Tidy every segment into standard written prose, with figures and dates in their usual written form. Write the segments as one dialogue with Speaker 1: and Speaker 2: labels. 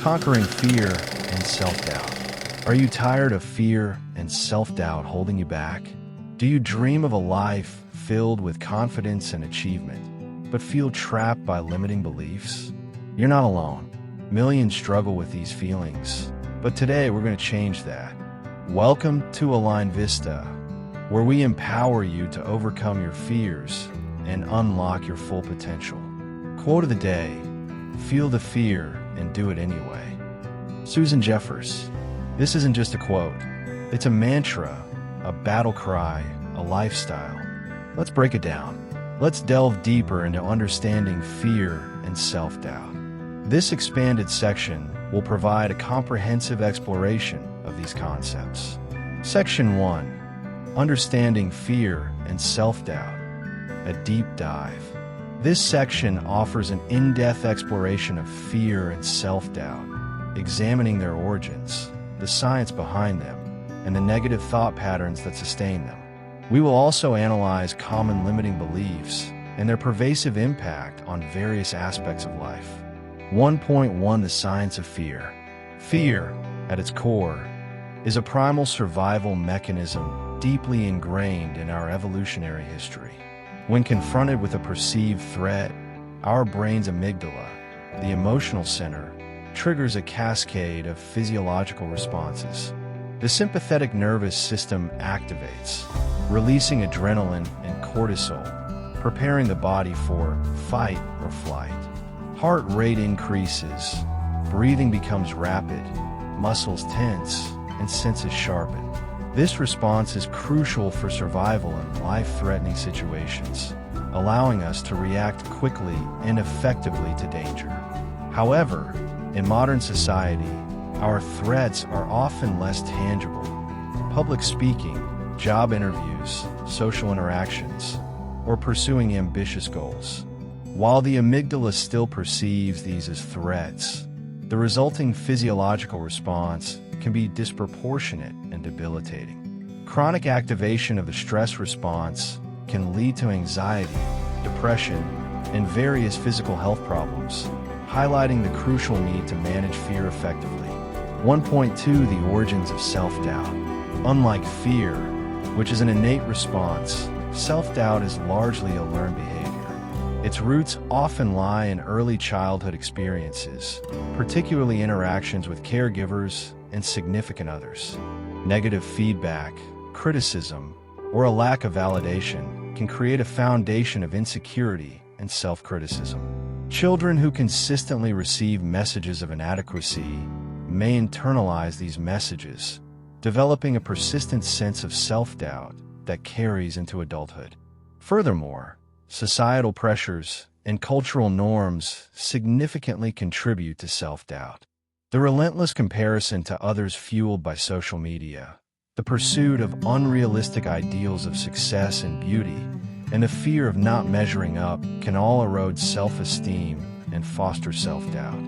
Speaker 1: Conquering fear and self-doubt. Are you tired of fear and self-doubt holding you back? Do you dream of a life filled with confidence and achievement, but feel trapped by limiting beliefs? You're not alone. Millions struggle with these feelings, but today we're going to change that. Welcome to Align Vista, where we empower you to overcome your fears and unlock your full potential. Quote of the day: feel the fear and do it anyway. Susan Jeffers. This isn't just a quote. It's a mantra, a battle cry, a lifestyle. Let's break it down. Let's delve deeper into understanding fear and self-doubt. This expanded section will provide a comprehensive exploration of these concepts. Section 1. Understanding fear and self-doubt. A deep dive. This section offers an in-depth exploration of fear and self-doubt, examining their origins, the science behind them, and the negative thought patterns that sustain them. We will also analyze common limiting beliefs and their pervasive impact on various aspects of life. 1.1 The Science of Fear. Fear, at its core, is a primal survival mechanism deeply ingrained in our evolutionary history. When confronted with a perceived threat, our brain's amygdala, the emotional center, triggers a cascade of physiological responses. The sympathetic nervous system activates, releasing adrenaline and cortisol, preparing the body for fight or flight. Heart rate increases, breathing becomes rapid, muscles tense, and senses sharpen. This response is crucial for survival in life-threatening situations, allowing us to react quickly and effectively to danger. However, in modern society, our threats are often less tangible. Public speaking, job interviews, social interactions, or pursuing ambitious goals. While the amygdala still perceives these as threats, the resulting physiological response can be disproportionate and debilitating. Chronic activation of the stress response can lead to anxiety, depression, and various physical health problems, highlighting the crucial need to manage fear effectively. 1.2 The Origins of Self-Doubt. Unlike fear, which is an innate response, self-doubt is largely a learned behavior. Its roots often lie in early childhood experiences, particularly interactions with caregivers and significant others. Negative feedback, criticism, or a lack of validation can create a foundation of insecurity and self-criticism. Children who consistently receive messages of inadequacy may internalize these messages, developing a persistent sense of self-doubt that carries into adulthood. Furthermore, societal pressures and cultural norms significantly contribute to self-doubt. The relentless comparison to others fueled by social media, the pursuit of unrealistic ideals of success and beauty, and the fear of not measuring up can all erode self-esteem and foster self-doubt.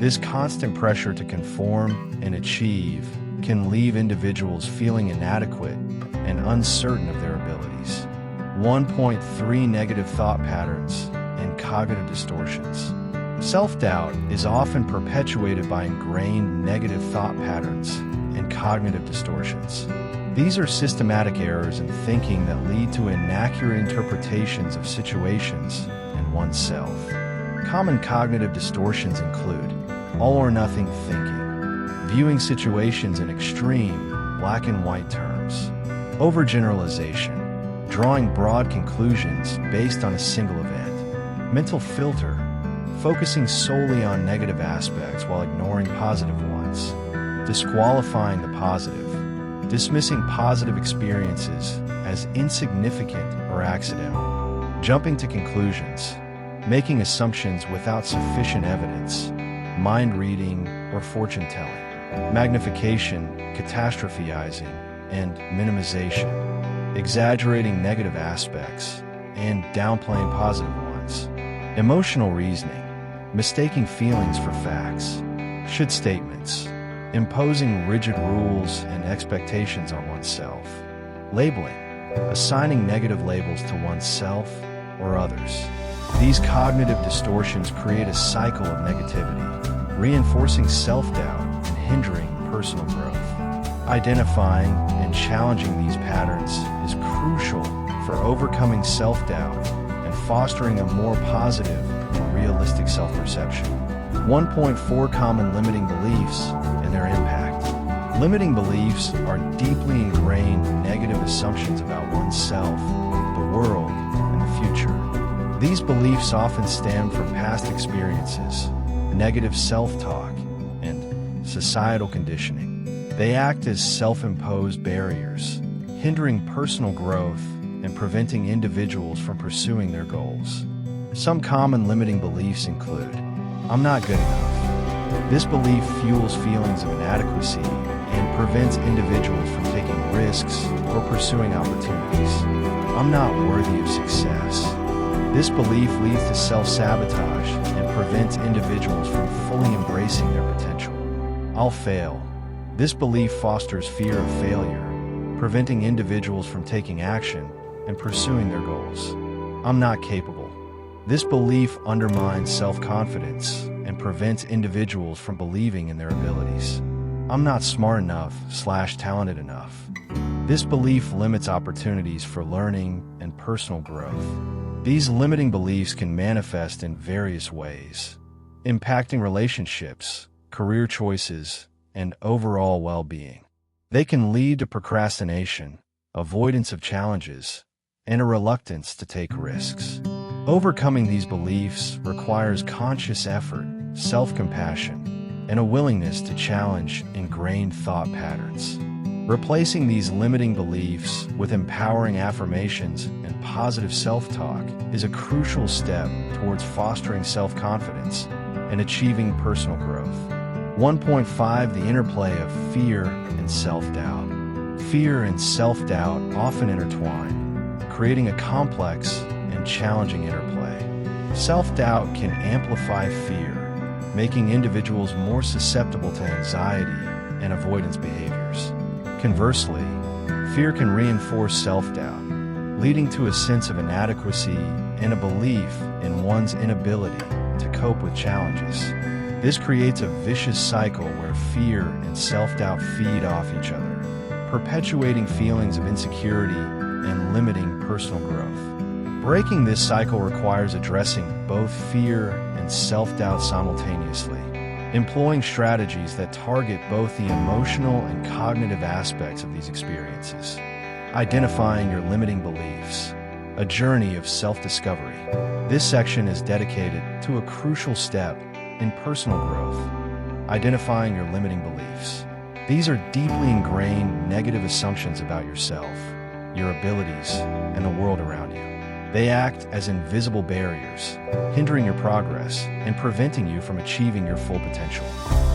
Speaker 1: This constant pressure to conform and achieve can leave individuals feeling inadequate and uncertain of their abilities. 1.3 Negative thought patterns and cognitive distortions. Self-doubt is often perpetuated by ingrained negative thought patterns and cognitive distortions. These are systematic errors in thinking that lead to inaccurate interpretations of situations and oneself. Common cognitive distortions include all-or-nothing thinking, viewing situations in extreme, black and white terms, overgeneralization, drawing broad conclusions based on a single event, mental filter, focusing solely on negative aspects while ignoring positive ones, disqualifying the positive, dismissing positive experiences as insignificant or accidental, jumping to conclusions, making assumptions without sufficient evidence, mind reading or fortune-telling, magnification, catastrophizing, and minimization, exaggerating negative aspects and downplaying positive ones, emotional reasoning, mistaking feelings for facts, should statements, imposing rigid rules and expectations on oneself, labeling, assigning negative labels to oneself or others. These cognitive distortions create a cycle of negativity, reinforcing self-doubt and hindering personal growth. Identifying and challenging these patterns is crucial for overcoming self-doubt and fostering a more positive and realistic self-perception. 1.4 Common limiting beliefs and their impact. Limiting beliefs are deeply ingrained negative assumptions about oneself, the world, and the future. These beliefs often stem from past experiences, negative self-talk, and societal conditioning. They act as self-imposed barriers, hindering personal growth and preventing individuals from pursuing their goals. Some common limiting beliefs include, I'm not good enough. This belief fuels feelings of inadequacy and prevents individuals from taking risks or pursuing opportunities. I'm not worthy of success. This belief leads to self-sabotage and prevents individuals from fully embracing their potential. I'll fail. This belief fosters fear of failure, preventing individuals from taking action and pursuing their goals. I'm not capable. This belief undermines self-confidence and prevents individuals from believing in their abilities. I'm not smart enough/talented enough. This belief limits opportunities for learning and personal growth. These limiting beliefs can manifest in various ways, impacting relationships, career choices, and overall well-being. They can lead to procrastination, avoidance of challenges, and a reluctance to take risks. Overcoming these beliefs requires conscious effort, self-compassion, and a willingness to challenge ingrained thought patterns. Replacing these limiting beliefs with empowering affirmations and positive self-talk is a crucial step towards fostering self-confidence and achieving personal growth. 1.5 The interplay of fear and self-doubt. Fear and self-doubt often intertwine, creating a complex and challenging interplay. Self-doubt can amplify fear, making individuals more susceptible to anxiety and avoidance behaviors. Conversely, fear can reinforce self-doubt, leading to a sense of inadequacy and a belief in one's inability to cope with challenges. This creates a vicious cycle where fear and self-doubt feed off each other, perpetuating feelings of insecurity and limiting personal growth. Breaking this cycle requires addressing both fear and self-doubt simultaneously, employing strategies that target both the emotional and cognitive aspects of these experiences. Identifying your limiting beliefs, a journey of self-discovery. This section is dedicated to a crucial step in personal growth, identifying your limiting beliefs. These are deeply ingrained negative assumptions about yourself, your abilities, and the world around you. They act as invisible barriers, hindering your progress and preventing you from achieving your full potential.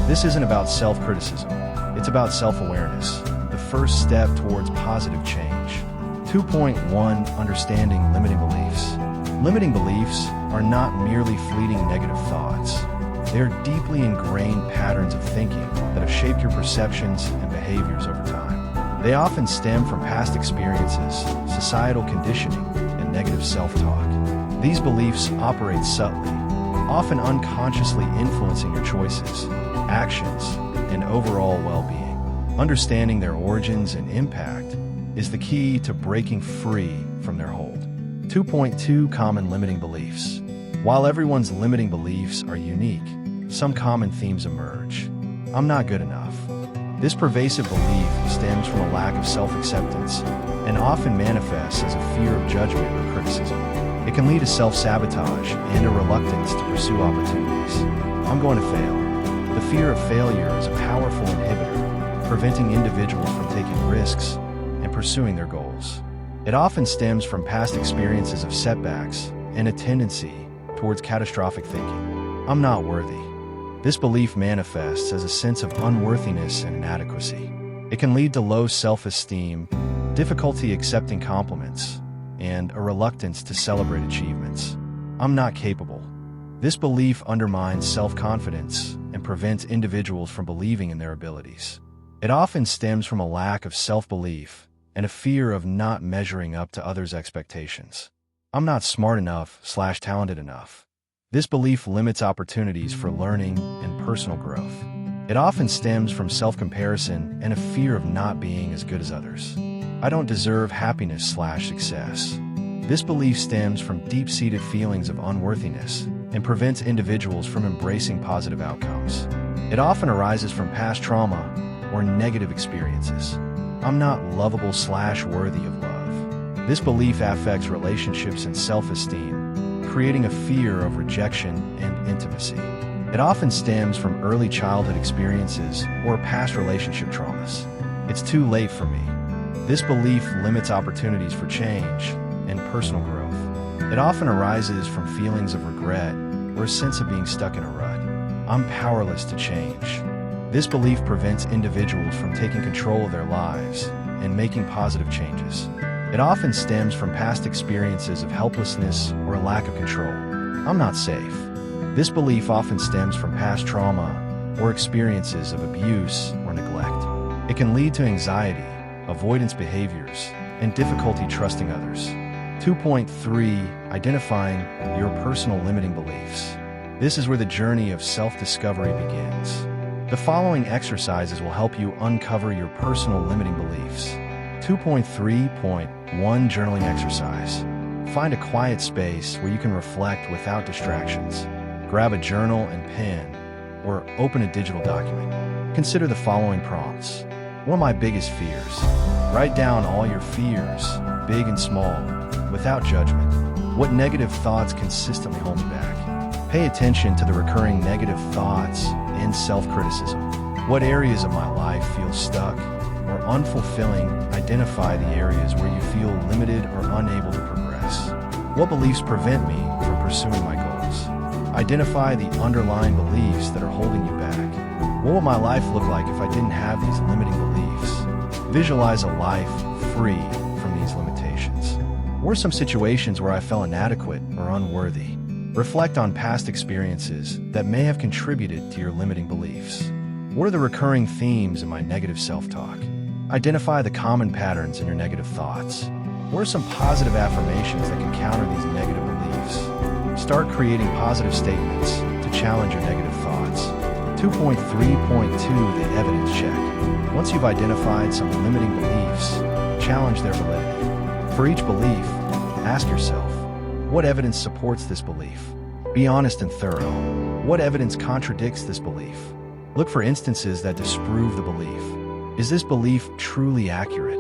Speaker 1: This isn't about self-criticism, it's about self-awareness, the first step towards positive change. 2.1 Understanding limiting beliefs. Limiting beliefs are not merely fleeting negative thoughts. They are deeply ingrained patterns of thinking that have shaped your perceptions and behaviors over time. They often stem from past experiences, societal conditioning, and negative self-talk. These beliefs operate subtly, often unconsciously influencing your choices, actions, and overall well-being. Understanding their origins and impact is the key to breaking free from their hold. 2.2 Common limiting beliefs. While everyone's limiting beliefs are unique, some common themes emerge. I'm not good enough. This pervasive belief stems from a lack of self-acceptance and often manifests as a fear of judgment or criticism. It can lead to self-sabotage and a reluctance to pursue opportunities. I'm going to fail. The fear of failure is a powerful inhibitor, preventing individuals from taking risks and pursuing their goals. It often stems from past experiences of setbacks and a tendency towards catastrophic thinking. I'm not worthy. This belief manifests as a sense of unworthiness and inadequacy. It can lead to low self-esteem, difficulty accepting compliments, and a reluctance to celebrate achievements. I'm not capable. This belief undermines self-confidence and prevents individuals from believing in their abilities. It often stems from a lack of self-belief and a fear of not measuring up to others' expectations. I'm not smart enough/talented enough. This belief limits opportunities for learning and personal growth. It often stems from self-comparison and a fear of not being as good as others. I don't deserve happiness/success. This belief stems from deep-seated feelings of unworthiness and prevents individuals from embracing positive outcomes. It often arises from past trauma or negative experiences. I'm not lovable/worthy of love. This belief affects relationships and self-esteem, creating a fear of rejection and intimacy. It often stems from early childhood experiences or past relationship traumas. It's too late for me. This belief limits opportunities for change and personal growth. It often arises from feelings of regret or a sense of being stuck in a rut. I'm powerless to change. This belief prevents individuals from taking control of their lives and making positive changes. It often stems from past experiences of helplessness or a lack of control. I'm not safe. This belief often stems from past trauma or experiences of abuse or neglect. It can lead to anxiety, avoidance behaviors, and difficulty trusting others. 2.3. Identifying your personal limiting beliefs. This is where the journey of self-discovery begins. The following exercises will help you uncover your personal limiting beliefs. 2.3.1 Journaling exercise. Find a quiet space where you can reflect without distractions. Grab a journal and pen, or open a digital document. Consider the following prompts. What are my biggest fears? Write down all your fears, big and small, without judgment. What negative thoughts consistently hold me back? Pay attention to the recurring negative thoughts and self-criticism. What areas of my life feel stuck or unfulfilling? Identify the areas where you feel limited or unable to progress. What beliefs prevent me from pursuing my goals? Identify the underlying beliefs that are holding you back. What would my life look like if I didn't have these limiting beliefs? Visualize a life free from these limitations. What are some situations where I felt inadequate or unworthy? Reflect on past experiences that may have contributed to your limiting beliefs. What are the recurring themes in my negative self-talk? Identify the common patterns in your negative thoughts. What are some positive affirmations that can counter these negative beliefs? Start creating positive statements to challenge your negative thoughts. 2.3.2 The evidence check. Once you've identified some limiting beliefs, challenge their validity. For each belief, ask yourself, what evidence supports this belief? Be honest and thorough. What evidence contradicts this belief? Look for instances that disprove the belief. Is this belief truly accurate?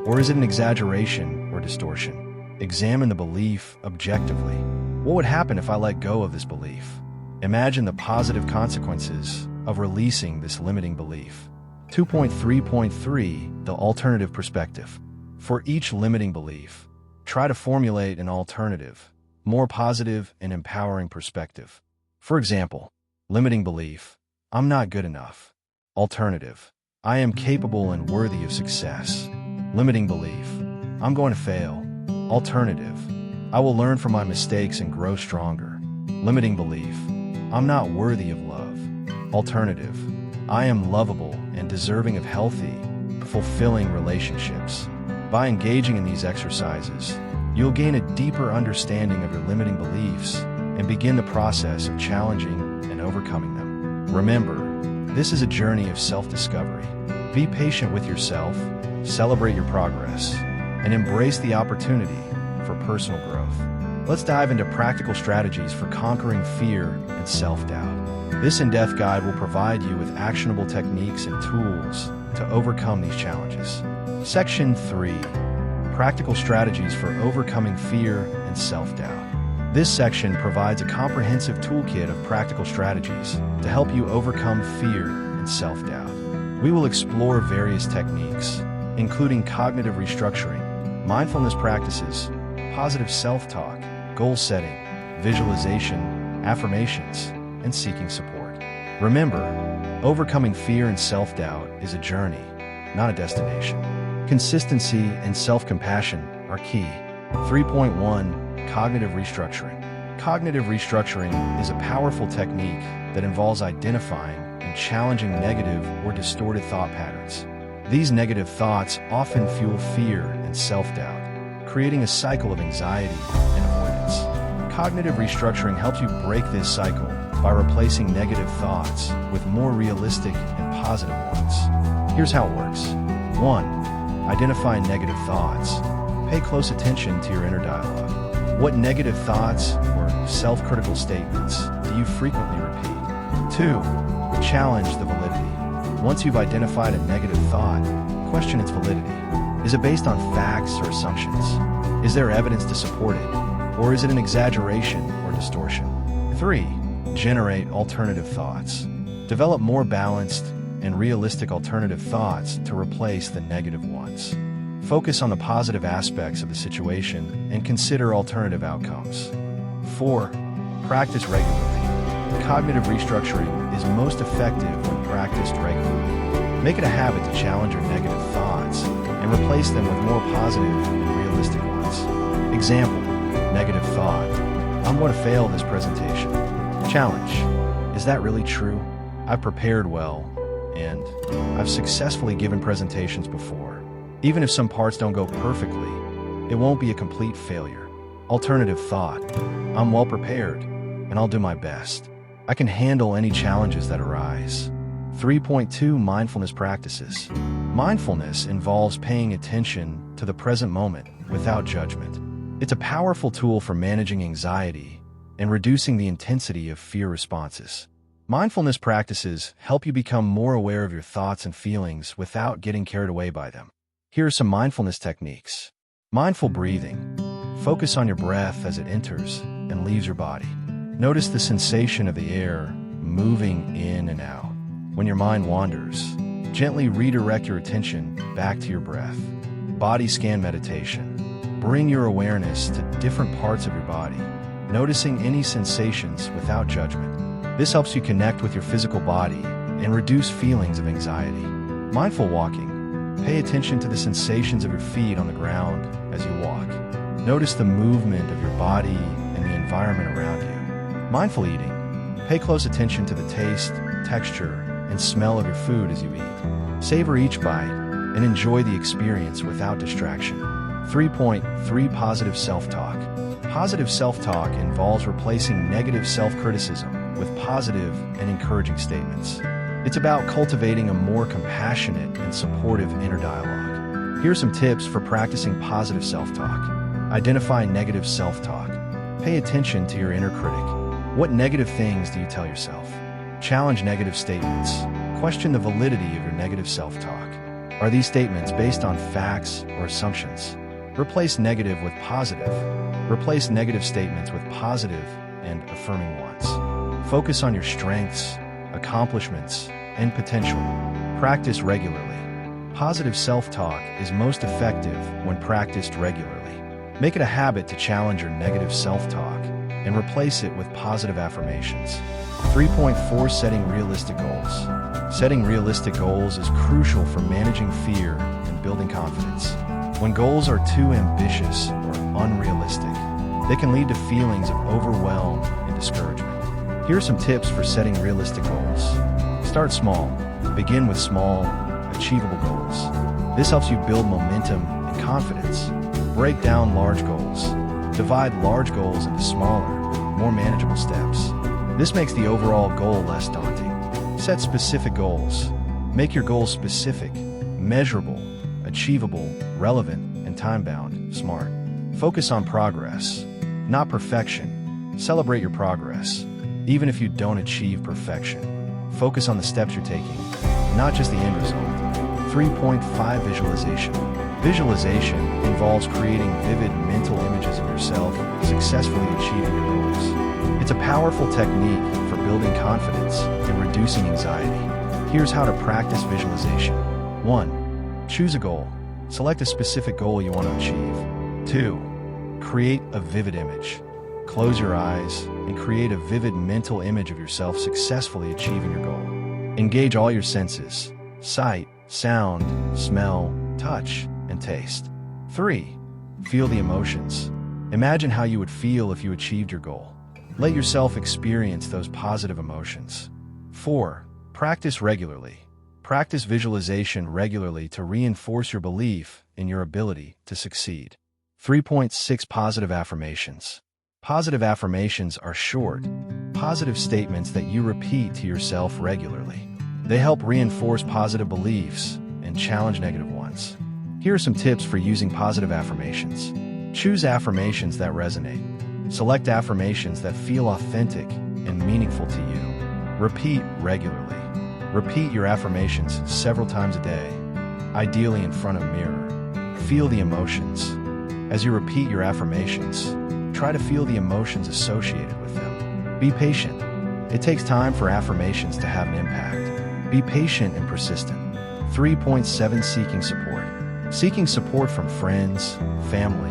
Speaker 1: Or is it an exaggeration or distortion? Examine the belief objectively. What would happen if I let go of this belief? Imagine the positive consequences of releasing this limiting belief. 2.3.3 The alternative perspective. For each limiting belief, try to formulate an alternative, more positive and empowering perspective. For example, limiting belief, I'm not good enough. Alternative, I am capable and worthy of success. Limiting belief, I'm going to fail. Alternative, I will learn from my mistakes and grow stronger. Limiting belief, I'm not worthy of love. Alternative, I am lovable and deserving of healthy, fulfilling relationships. By engaging in these exercises, you'll gain a deeper understanding of your limiting beliefs and begin the process of challenging and overcoming them. Remember, this is a journey of self-discovery. Be patient with yourself, celebrate your progress, and embrace the opportunity for personal growth. Let's dive into practical strategies for conquering fear and self-doubt. This in-depth guide will provide you with actionable techniques and tools to overcome these challenges. Section 3. Practical strategies for overcoming fear and self-doubt. This section provides a comprehensive toolkit of practical strategies to help you overcome fear and self-doubt. We will explore various techniques, including cognitive restructuring, mindfulness practices, positive self-talk, goal setting, visualization, affirmations, and seeking support. Remember, overcoming fear and self-doubt is a journey, not a destination. Consistency and self-compassion are key. 3.1 Cognitive restructuring. Cognitive restructuring is a powerful technique that involves identifying and challenging negative or distorted thought patterns. These negative thoughts often fuel fear and self-doubt, creating a cycle of anxiety and avoidance. Cognitive restructuring helps you break this cycle by replacing negative thoughts with more realistic and positive ones. Here's how it works. 1. Identify negative thoughts. Pay close attention to your inner dialogue. What negative thoughts or self-critical statements do you frequently repeat? 2. Challenge the validity. Once you've identified a negative thought, question its validity. Is it based on facts or assumptions? Is there evidence to support it? Or is it an exaggeration or distortion? 3. Generate alternative thoughts. Develop more balanced and realistic alternative thoughts to replace the negative ones. Focus on the positive aspects of the situation and consider alternative outcomes. 4. Practice regularly. Cognitive restructuring is most effective when practiced regularly. Make it a habit to challenge your negative thoughts and replace them with more positive and realistic ones. Example, negative thought. I'm going to fail this presentation. Challenge. Is that really true? I've prepared well, and I've successfully given presentations before. Even if some parts don't go perfectly, it won't be a complete failure. Alternative thought. I'm well prepared, and I'll do my best. I can handle any challenges that arise. 3.2 Mindfulness Practices. Mindfulness involves paying attention to the present moment without judgment. It's a powerful tool for managing anxiety and reducing the intensity of fear responses. Mindfulness practices help you become more aware of your thoughts and feelings without getting carried away by them. Here are some mindfulness techniques. Mindful breathing. Focus on your breath as it enters and leaves your body. Notice the sensation of the air moving in and out. When your mind wanders, gently redirect your attention back to your breath. Body scan meditation. Bring your awareness to different parts of your body, noticing any sensations without judgment. This helps you connect with your physical body and reduce feelings of anxiety. Mindful walking. Pay attention to the sensations of your feet on the ground as you walk. Notice the movement of your body and the environment around you. Mindful eating. Pay close attention to the taste, texture, and smell of your food as you eat. Savor each bite and enjoy the experience without distraction. 3.3 Positive self-talk. Positive self-talk involves replacing negative self-criticism with positive and encouraging statements. It's about cultivating a more compassionate and supportive inner dialogue. Here are some tips for practicing positive self-talk. Identify negative self-talk. Pay attention to your inner critic. What negative things do you tell yourself? Challenge negative statements. Question the validity of your negative self-talk. Are these statements based on facts or assumptions? Replace negative with positive. Replace negative statements with positive and affirming ones. Focus on your strengths, accomplishments, and potential. Practice regularly. Positive self-talk is most effective when practiced regularly. Make it a habit to challenge your negative self-talk and replace it with positive affirmations. 3.4 Setting realistic goals. Setting realistic goals is crucial for managing fear and building confidence. When goals are too ambitious or unrealistic, they can lead to feelings of overwhelm and discouragement. Here are some tips for setting realistic goals. Start small. Begin with small, achievable goals. This helps you build momentum and confidence. Break down large goals. Divide large goals into smaller, more manageable steps. This makes the overall goal less daunting. Set specific goals. Make your goals specific, measurable, achievable, relevant, and time-bound. Smart. Focus on progress, not perfection. Celebrate your progress, even if you don't achieve perfection. Focus on the steps you're taking, not just the end result. 3.5 Visualization. Visualization involves creating vivid mental images of yourself successfully achieving your goals. It's a powerful technique for building confidence and reducing anxiety. Here's how to practice visualization. 1. Choose a goal. Select a specific goal you want to achieve. 2. Create a vivid image. Close your eyes and create a vivid mental image of yourself successfully achieving your goal. Engage all your senses: sight, sound, smell, touch, and taste. 3. Feel the emotions. Imagine how you would feel if you achieved your goal. Let yourself experience those positive emotions. 4. Practice regularly. Practice visualization regularly to reinforce your belief in your ability to succeed. 3.6 Positive affirmations. Positive affirmations are short, positive statements that you repeat to yourself regularly. They help reinforce positive beliefs and challenge negative ones. Here are some tips for using positive affirmations. Choose affirmations that resonate. Select affirmations that feel authentic and meaningful to you. Repeat regularly. Repeat your affirmations several times a day, ideally in front of a mirror. Feel the emotions. As you repeat your affirmations, try to feel the emotions associated with them. Be patient. It takes time for affirmations to have an impact. Be patient and persistent. 3.7 Seeking support. Seeking support from friends, family,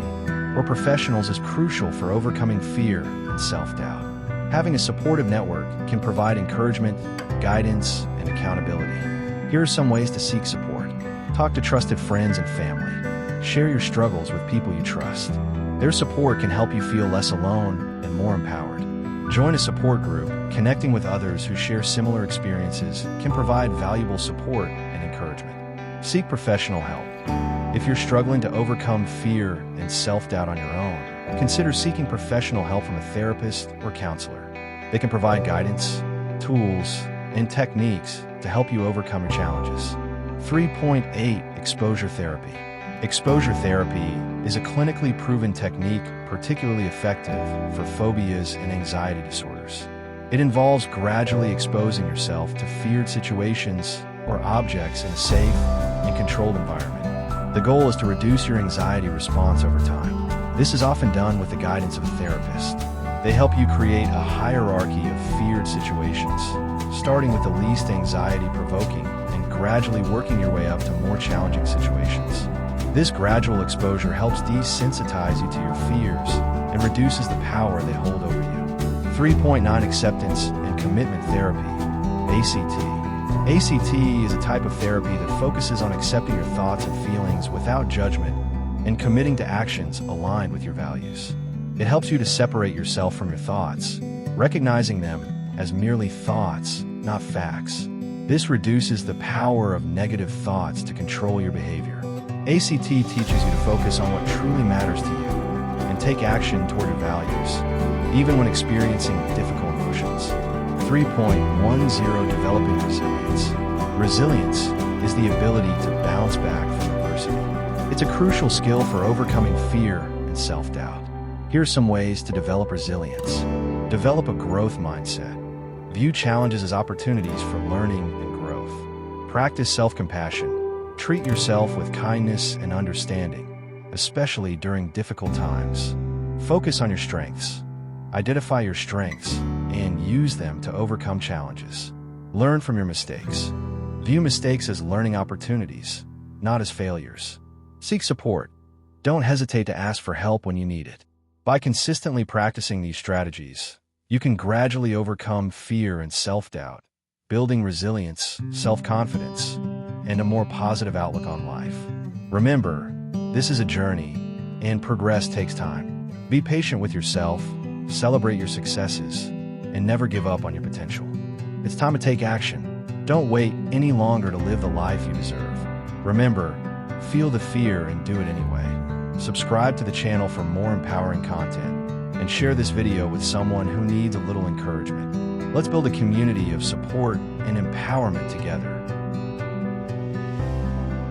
Speaker 1: or professionals is crucial for overcoming fear and self-doubt. Having a supportive network can provide encouragement, guidance, and accountability. Here are some ways to seek support. Talk to trusted friends and family. Share your struggles with people you trust. Their support can help you feel less alone and more empowered. Join a support group. Connecting with others who share similar experiences can provide valuable support and encouragement. Seek professional help. If you're struggling to overcome fear and self-doubt on your own, consider seeking professional help from a therapist or counselor. They can provide guidance, tools, and techniques to help you overcome your challenges. 3.8 Exposure therapy. Exposure therapy is a clinically proven technique particularly effective for phobias and anxiety disorders. It involves gradually exposing yourself to feared situations or objects in a safe and controlled environment. The goal is to reduce your anxiety response over time. This is often done with the guidance of a therapist. They help you create a hierarchy of feared situations, starting with the least anxiety-provoking and gradually working your way up to more challenging situations. This gradual exposure helps desensitize you to your fears and reduces the power they hold over you. 3.9 Acceptance and Commitment Therapy, ACT. ACT is a type of therapy that focuses on accepting your thoughts and feelings without judgment and committing to actions aligned with your values. It helps you to separate yourself from your thoughts, recognizing them as merely thoughts, not facts. This reduces the power of negative thoughts to control your behavior. ACT teaches you to focus on what truly matters to you and take action toward your values, even when experiencing difficult emotions. 3.10 Developing resilience. Resilience is the ability to bounce back from adversity. It's a crucial skill for overcoming fear and self-doubt. Here are some ways to develop resilience. Develop a growth mindset. View challenges as opportunities for learning and growth. Practice self-compassion. Treat yourself with kindness and understanding, especially during difficult times. Focus on your strengths. Identify your strengths and use them to overcome challenges. Learn from your mistakes. View mistakes as learning opportunities, not as failures. Seek support. Don't hesitate to ask for help when you need it. By consistently practicing these strategies, you can gradually overcome fear and self-doubt, building resilience, self-confidence, and a more positive outlook on life. Remember, this is a journey, and progress takes time. Be patient with yourself, celebrate your successes, and never give up on your potential. It's time to take action. Don't wait any longer to live the life you deserve. Remember, feel the fear and do it anyway. Subscribe to the channel for more empowering content, and share this video with someone who needs a little encouragement. Let's build a community of support and empowerment together.